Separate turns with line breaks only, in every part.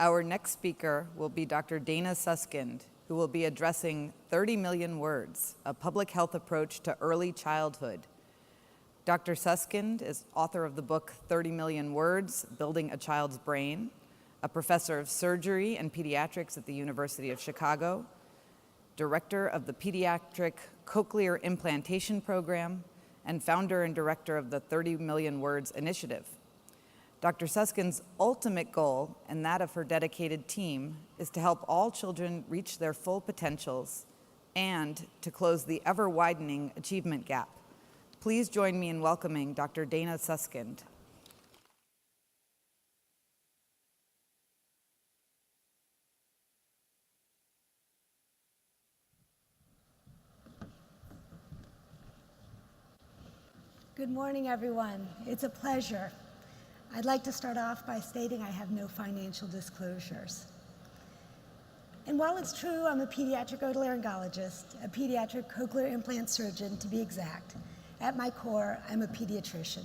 Our next speaker will be Dr. Dana Suskind, who will be addressing 30 Million Words, a public health approach to early childhood. Dr. Suskind is author of the book 30 Million Words, Building a Child's Brain, a professor of surgery and pediatrics at the University of Chicago, director of the Pediatric Cochlear Implantation Program, and founder and director of the 30 Million Words Initiative. Dr. Suskind's ultimate goal, and that of her dedicated team, is to help all children reach their full potentials and to close the ever-widening achievement gap. Please join me in welcoming Dr. Dana Suskind.
Good morning, everyone. It's a pleasure. I'd like to start off by stating I have no financial disclosures. And while it's true I'm a pediatric otolaryngologist, a pediatric cochlear implant surgeon to be exact, at my core, I'm a pediatrician.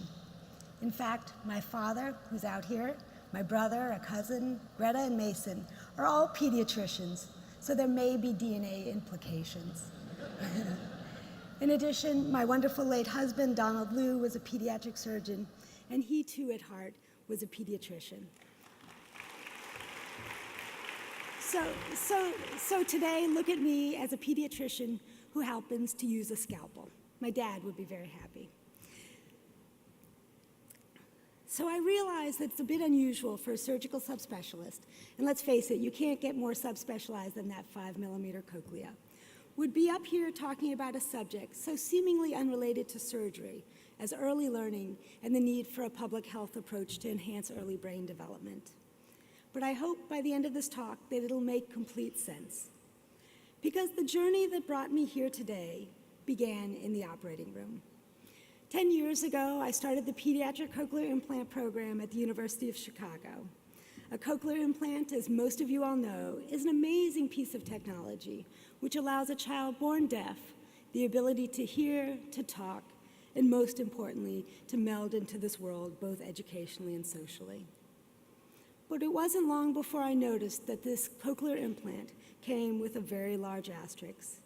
In fact, my father, who's out here, my brother, a cousin, Greta and Mason, are all pediatricians, so there may be DNA implications. In addition, my wonderful late husband, Donald Liu, was a pediatric surgeon, and he too at heart was a pediatrician. So today, look at me as a pediatrician who happens to use a scalpel. My dad would be very happy. So I realize that it's a bit unusual for a surgical subspecialist, and let's face it, you can't get more subspecialized than that 5mm cochlea, would be up here talking about a subject so seemingly unrelated to surgery as early learning and the need for a public health approach to enhance early brain development. But I hope by the end of this talk that it'll make complete sense. Because the journey that brought me here today began in the operating room. 10 years ago, I started the Pediatric Cochlear Implant Program at the University of Chicago. A cochlear implant, as most of you all know, is an amazing piece of technology which allows a child born deaf the ability to hear, to talk, and most importantly, to meld into this world both educationally and socially. But it wasn't long before I noticed that this cochlear implant came with a very large asterisk,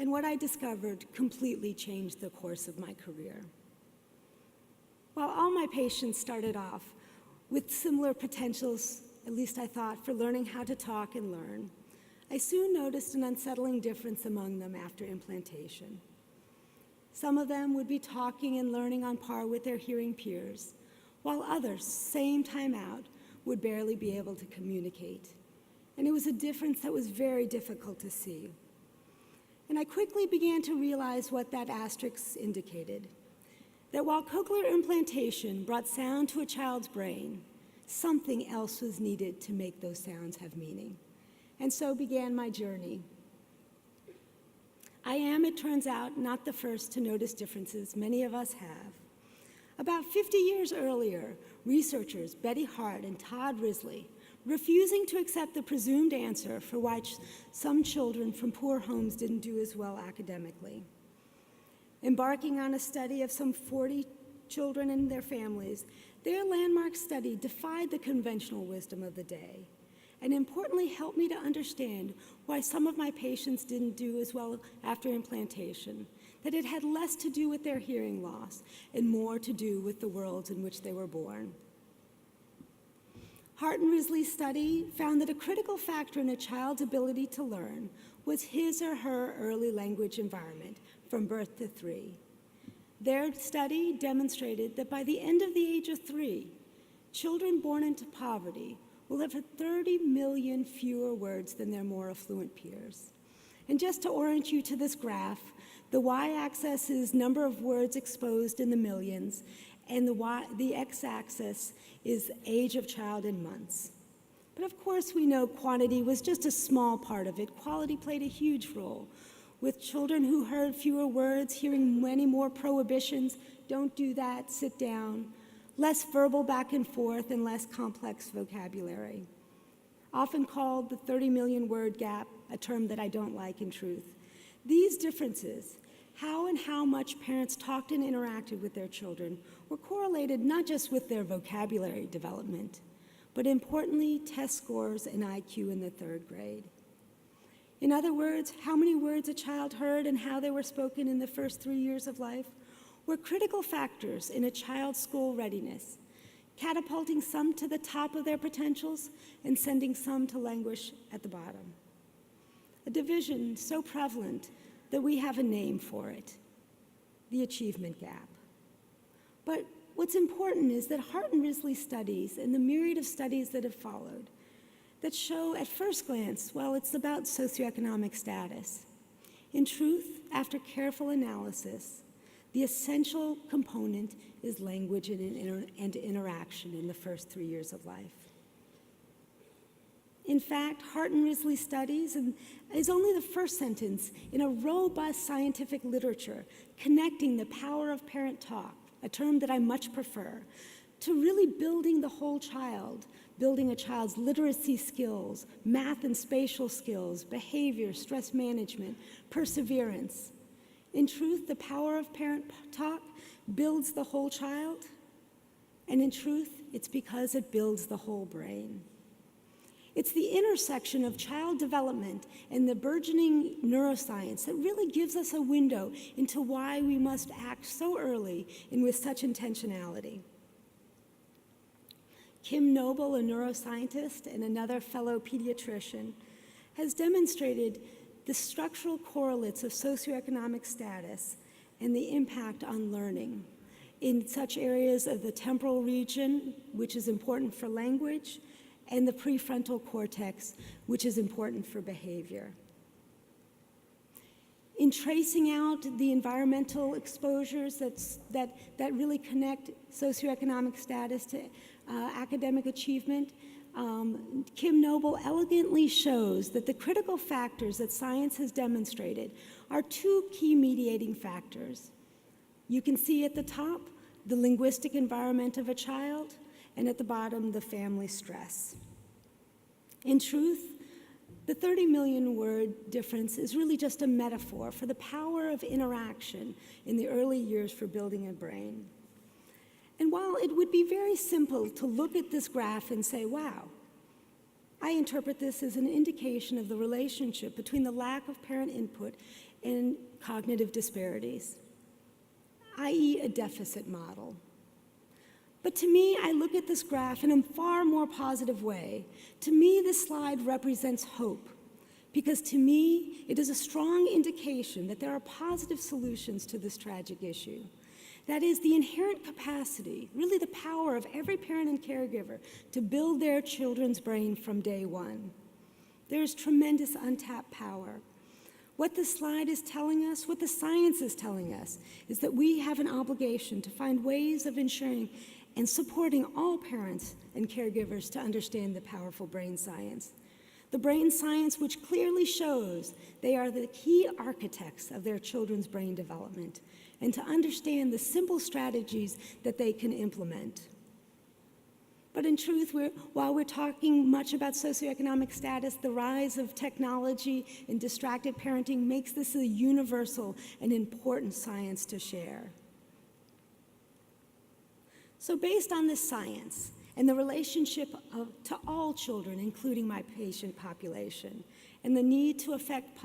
and what I discovered completely changed the course of my career. While all my patients started off with similar potentials, at least I thought, for learning how to talk and learn, I soon noticed an unsettling difference among them after implantation. Some of them would be talking and learning on par with their hearing peers, while others, same time out, would barely be able to communicate. And it was a difference that was very difficult to see. And I quickly began to realize what that asterisk indicated, that while cochlear implantation brought sound to a child's brain, something else was needed to make those sounds have meaning. And so began my journey. I am, it turns out, not the first to notice differences. Many of us have. About 50 years earlier, researchers Betty Hart and Todd Risley, refusing to accept the presumed answer for why some children from poor homes didn't do as well academically, embarking on a study of some 40 children and their families, their landmark study defied the conventional wisdom of the day, and importantly helped me to understand why some of my patients didn't do as well after implantation, that it had less to do with their hearing loss and more to do with the worlds in which they were born. Hart and Risley's study found that a critical factor in a child's ability to learn was his or her early language environment from birth to 3. Their study demonstrated that by the end of the age of 3, children born into poverty will have 30 million fewer words than their more affluent peers. And just to orient you to this graph, the y-axis is number of words exposed in the millions, and the x-axis is age of child in months. But of course we know quantity was just a small part of it. Quality played a huge role, with children who heard fewer words hearing many more prohibitions, don't do that, sit down, less verbal back and forth, and less complex vocabulary. Often called the 30 million word gap, a term that I don't like in truth. These differences, how and how much parents talked and interacted with their children, were correlated not just with their vocabulary development, but importantly, test scores and IQ in the 3rd grade. In other words, how many words a child heard and how they were spoken in the first 3 years of life were critical factors in a child's school readiness, catapulting some to the top of their potentials and sending some to languish at the bottom. A division so prevalent that we have a name for it, the achievement gap. But what's important is that Hart and Risley studies and the myriad of studies that have followed that show at first glance, well, it's about socioeconomic status. In truth, after careful analysis, the essential component is language and interaction in the first 3 years of life. In fact, Hart and Risley studies is only the first sentence in a robust scientific literature connecting the power of parent talk, a term that I much prefer, to really building the whole child, building a child's literacy skills, math and spatial skills, behavior, stress management, perseverance. In truth, the power of parent talk builds the whole child, and in truth, it's because it builds the whole brain. It's the intersection of child development and the burgeoning neuroscience that really gives us a window into why we must act so early and with such intentionality. Kim Noble, a neuroscientist and another fellow pediatrician, has demonstrated the structural correlates of socioeconomic status and the impact on learning in such areas of the temporal region, which is important for language, and the prefrontal cortex, which is important for behavior. In tracing out the environmental exposures that really connect socioeconomic status to academic achievement, Kim Noble elegantly shows that the critical factors that science has demonstrated are 2 key mediating factors. You can see at the top the linguistic environment of a child, and at the bottom, the family stress. In truth, the 30 million word difference is really just a metaphor for the power of interaction in the early years for building a brain. And while it would be very simple to look at this graph and say, wow, I interpret this as an indication of the relationship between the lack of parent input and cognitive disparities, i.e. a deficit model. But to me, I look at this graph in a far more positive way. To me, this slide represents hope, because to me, it is a strong indication that there are positive solutions to this tragic issue. That is the inherent capacity, really the power of every parent and caregiver to build their children's brain from day one. There is tremendous untapped power. What this slide is telling us, what the science is telling us, is that we have an obligation to find ways of ensuring and supporting all parents and caregivers to understand the powerful brain science. The brain science which clearly shows they are the key architects of their children's brain development, and to understand the simple strategies that they can implement. But in truth, while we're talking much about socioeconomic status, the rise of technology and distracted parenting makes this a universal and important science to share. So based on this science and the relationship to all children, including my patient population, and the need to affect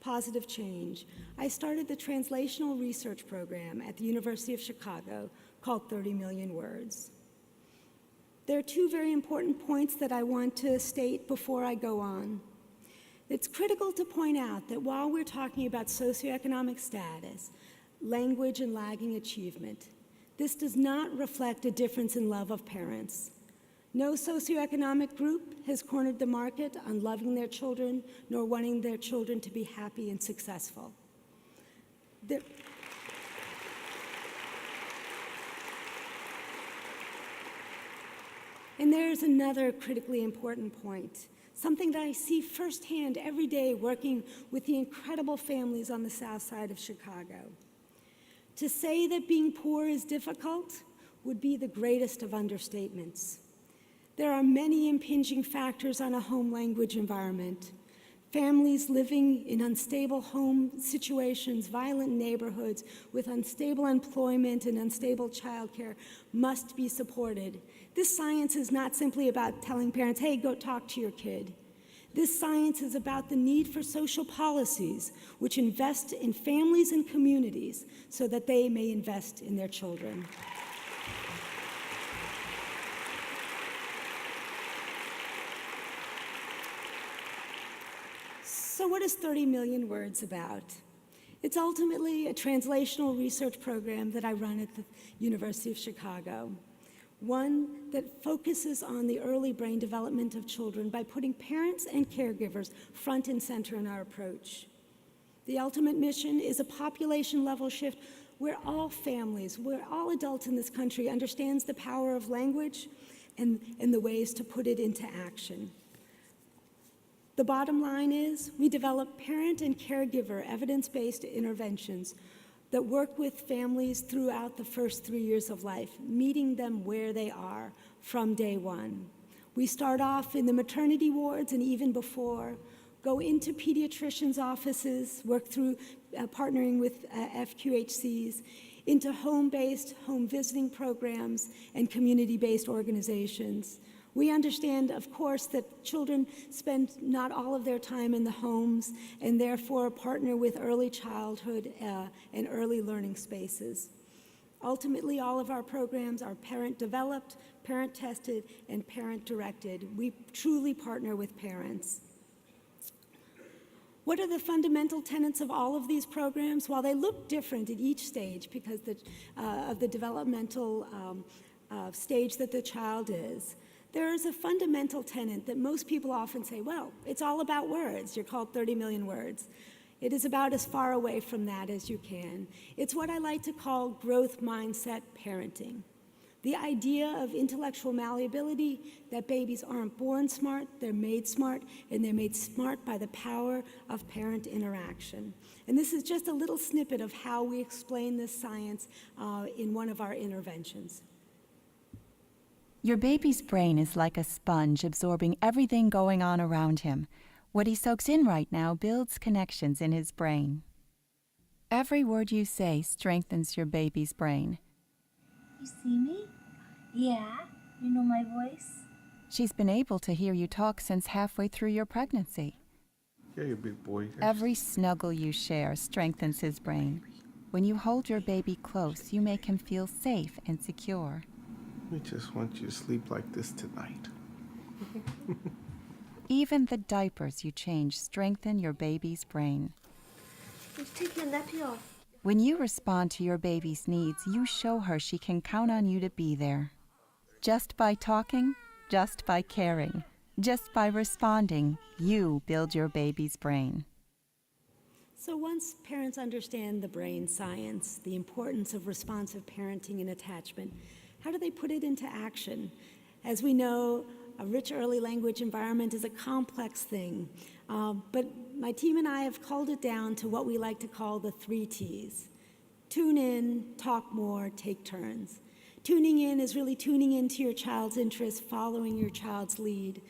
positive change, I started the translational research program at the University of Chicago called 30 Million Words. There are 2 very important points that I want to state before I go on. It's critical to point out that while we're talking about socioeconomic status, language, and lagging achievement, this does not reflect a difference in love of parents. No socioeconomic group has cornered the market on loving their children, nor wanting their children to be happy and successful. And there's another critically important point, something that I see firsthand every day working with the incredible families on the south side of Chicago. To say that being poor is difficult would be the greatest of understatements. There are many impinging factors on a home language environment. Families living in unstable home situations, violent neighborhoods with unstable employment and unstable childcare must be supported. This science is not simply about telling parents, hey, go talk to your kid. This science is about the need for social policies which invest in families and communities so that they may invest in their children. So what is 30 million words about? It's ultimately a translational research program that I run at the University of Chicago. One that focuses on the early brain development of children by putting parents and caregivers front and center in our approach. The ultimate mission is a population-level shift where all families, where all adults in this country understands the power of language and the ways to put it into action. The bottom line is we develop parent and caregiver evidence-based interventions that work with families throughout the first 3 years of life, meeting them where they are from day one. We start off in the maternity wards and even before, go into pediatricians' offices, work through partnering with FQHCs, into home-based, home visiting programs, and community-based organizations. We understand, of course, that children spend not all of their time in the homes and therefore partner with early childhood and early learning spaces. Ultimately, all of our programs are parent-developed, parent-tested, and parent-directed. We truly partner with parents. What are the fundamental tenets of all of these programs? While they look different at each stage because of the developmental stage that the child is, there is a fundamental tenet that most people often say, well, it's all about words. You're called 30 million words. It is about as far away from that as you can. It's what I like to call growth mindset parenting. The idea of intellectual malleability, that babies aren't born smart, they're made smart, and they're made smart by the power of parent interaction. And this is just a little snippet of how we explain this science in one of our interventions.
Your baby's brain is like a sponge absorbing everything going on around him. What he soaks in right now builds connections in his brain. Every word you say strengthens your baby's brain.
You see me? Yeah? You know my voice?
She's been able to hear you talk since halfway through your pregnancy.
Yeah, you big boy.
Every snuggle you share strengthens his brain. When you hold your baby close, you make him feel safe and secure.
We just want you to sleep like this tonight.
Even the diapers you change strengthen your baby's brain.
Let's take your nappy off.
When you respond to your baby's needs, you show her she can count on you to be there. Just by talking, just by caring, just by responding, you build your baby's brain.
So once parents understand the brain science, the importance of responsive parenting and attachment, how do they put it into action? As we know, a rich early language environment is a complex thing, but my team and I have culled it down to what we like to call the 3 T's. Tune in, talk more, take turns. Tuning in is really tuning into your child's interests, following your child's lead.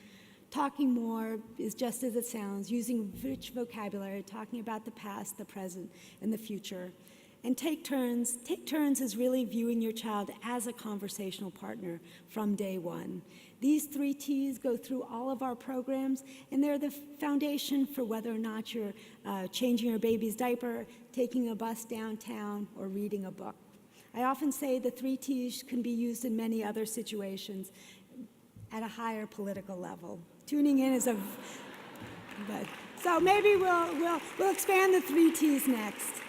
Talking more is just as it sounds, using rich vocabulary, talking about the past, the present, and the future. And take turns is really viewing your child as a conversational partner from day one. These 3 T's go through all of our programs, and they're the foundation for whether or not you're changing your baby's diaper, taking a bus downtown, or reading a book. I often say the 3 T's can be used in many other situations at a higher political level. Tuning in is so maybe we'll expand the 3 T's next.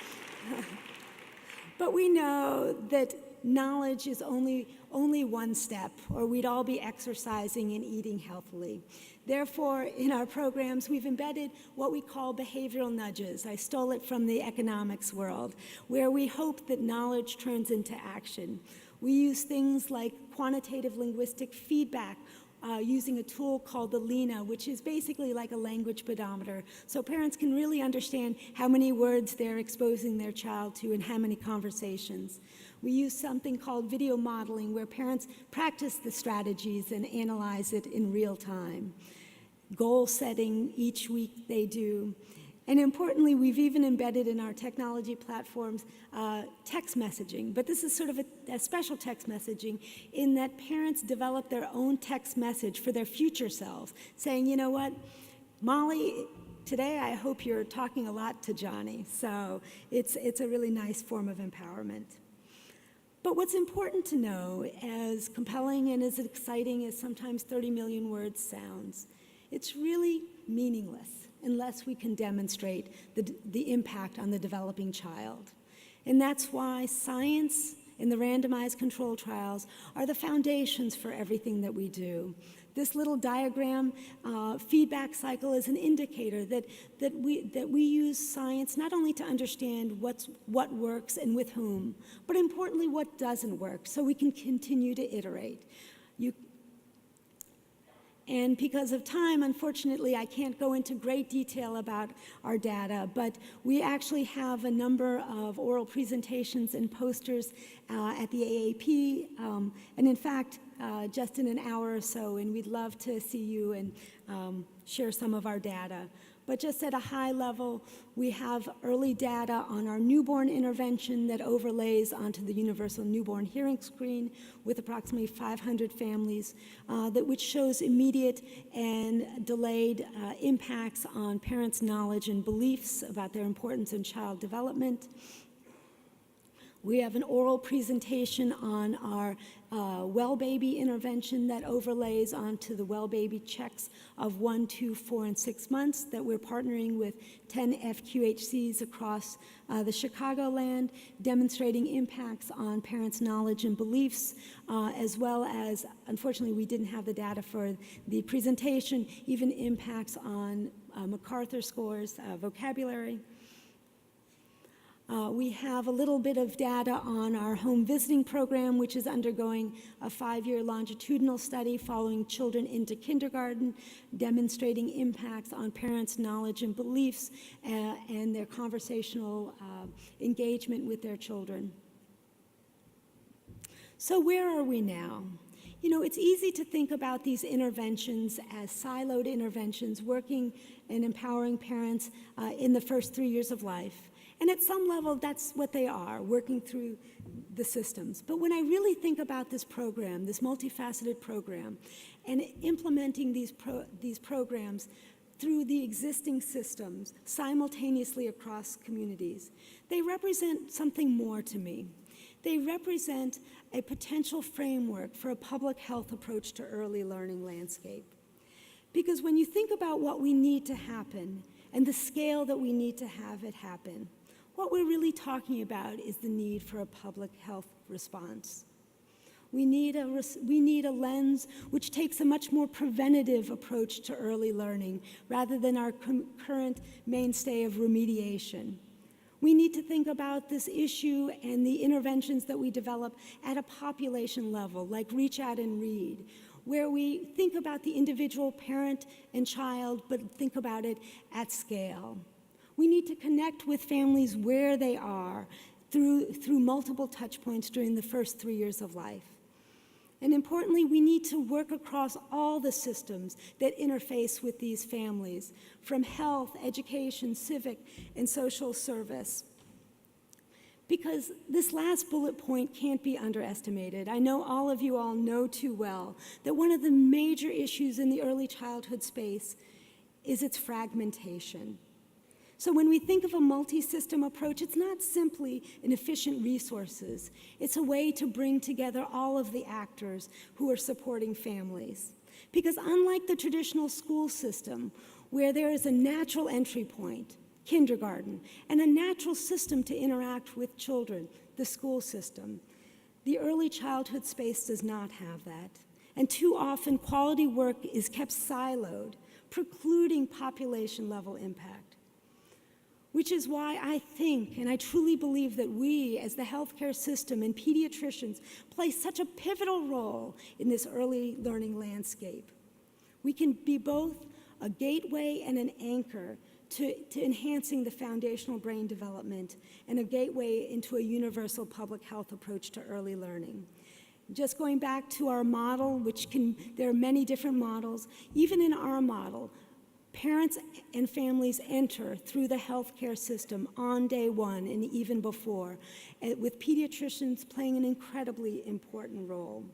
But we know that knowledge is only one step, or we'd all be exercising and eating healthily. Therefore, in our programs, we've embedded what we call behavioral nudges. I stole it from the economics world, where we hope that knowledge turns into action. We use things like quantitative linguistic feedback, using a tool called the LENA, which is basically like a language pedometer, so parents can really understand how many words they're exposing their child to and how many conversations. We use something called video modeling, where parents practice the strategies and analyze it in real time. Goal setting, each week they do. And importantly, we've even embedded in our technology platforms text messaging. But this is sort of a special text messaging in that parents develop their own text message for their future selves, saying, you know what, Molly, today I hope you're talking a lot to Johnny. So it's a really nice form of empowerment. But what's important to know, as compelling and as exciting as sometimes 30 million words sounds, it's really meaningless unless we can demonstrate the impact on the developing child. And that's why science and the randomized control trials are the foundations for everything that we do. This little diagram feedback cycle is an indicator that we use science not only to understand what works and with whom, but importantly what doesn't work, so we can continue to iterate. And because of time, unfortunately, I can't go into great detail about our data, but we actually have a number of oral presentations and posters at the AAP, and in fact, just in an hour or so, and we'd love to see you and share some of our data. But just at a high level, we have early data on our newborn intervention that overlays onto the universal newborn hearing screen with approximately 500 families, which shows immediate and delayed impacts on parents' knowledge and beliefs about their importance in child development. We have an oral presentation on our well baby intervention that overlays onto the well baby checks of 1, 2, 4, and 6 months that we're partnering with 10 FQHCs across the Chicagoland, demonstrating impacts on parents' knowledge and beliefs, as well as, unfortunately, we didn't have the data for the presentation, even impacts on MacArthur scores, vocabulary. We have a little bit of data on our home visiting program, which is undergoing a 5-year longitudinal study following children into kindergarten, demonstrating impacts on parents' knowledge and beliefs and their conversational engagement with their children. So where are we now? You know, it's easy to think about these interventions as siloed interventions working and empowering parents in the first 3 years of life. And at some level, that's what they are, working through the systems. But when I really think about this program, this multifaceted program, and implementing these programs through the existing systems simultaneously across communities, they represent something more to me. They represent a potential framework for a public health approach to early learning landscape. Because when you think about what we need to happen and the scale that we need to have it happen, what we're really talking about is the need for a public health response. We need a lens which takes a much more preventative approach to early learning rather than our current mainstay of remediation. We need to think about this issue and the interventions that we develop at a population level, like Reach Out and Read, where we think about the individual parent and child, but think about it at scale. We need to connect with families where they are through multiple touch points during the first 3 years of life. And importantly, we need to work across all the systems that interface with these families, from health, education, civic, and social service. Because this last bullet point can't be underestimated. I know all of you all know too well that one of the major issues in the early childhood space is its fragmentation. So when we think of a multi-system approach, it's not simply an efficient resources. It's a way to bring together all of the actors who are supporting families. Because unlike the traditional school system, where there is a natural entry point, kindergarten, and a natural system to interact with children, the school system, the early childhood space does not have that. And too often, quality work is kept siloed, precluding population-level impact. Which is why I think, and I truly believe, that we, as the healthcare system and pediatricians, play such a pivotal role in this early learning landscape. We can be both a gateway and an anchor to enhancing the foundational brain development and a gateway into a universal public health approach to early learning. Just going back to our model, there are many different models, even in our model, Parents and families enter through the healthcare system on day one and even before, with pediatricians playing an incredibly important role.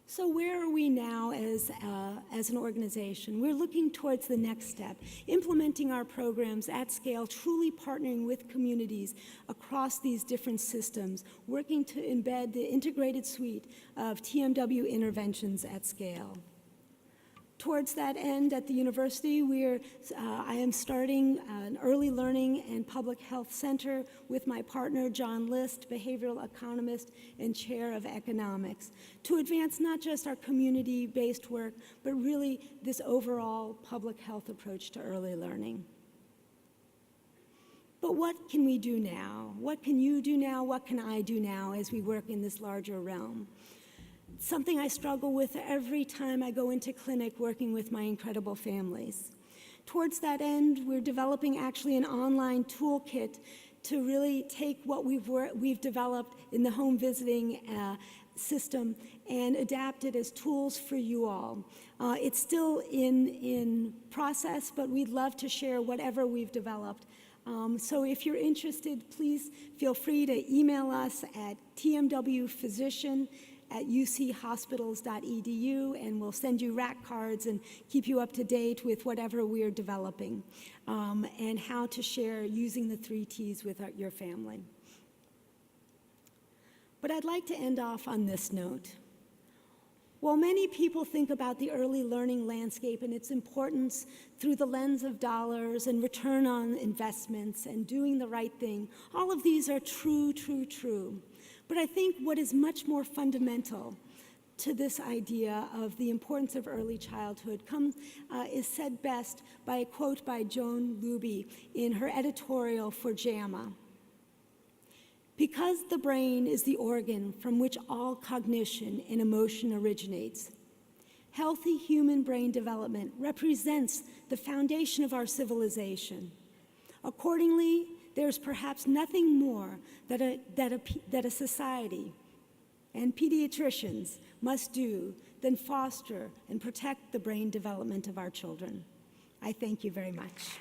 So where are we now as an organization? We're looking towards the next step, implementing our programs at scale, truly partnering with communities across these different systems, working to embed the integrated suite of TMW interventions at scale. Towards that end, at the university, I am starting an early learning and public health center with my partner, John List, behavioral economist and chair of economics, to advance not just our community-based work, but really this overall public health approach to early learning. But what can we do now? What can you do now? What can I do now as we work in this larger realm? Something I struggle with every time I go into clinic working with my incredible families. Towards that end, we're developing actually an online toolkit to really take what we've developed in the home visiting system and adapt it as tools for you all. It's still in process, but we'd love to share whatever we've developed. So if you're interested, please feel free to email us at tmwphysician@uchospitals.edu, and we'll send you rack cards and keep you up to date with whatever we're developing and how to share using the 3 T's with your family. But I'd like to end off on this note. While many people think about the early learning landscape and its importance through the lens of dollars and return on investments and doing the right thing, all of these are true, true, true. But I think what is much more fundamental to this idea of the importance of early childhood is said best by a quote by Joan Luby in her editorial for JAMA. Because the brain is the organ from which all cognition and emotion originates, healthy human brain development represents the foundation of our civilization. Accordingly, there's perhaps nothing more that a society and pediatricians must do than foster and protect the brain development of our children. I thank you very much.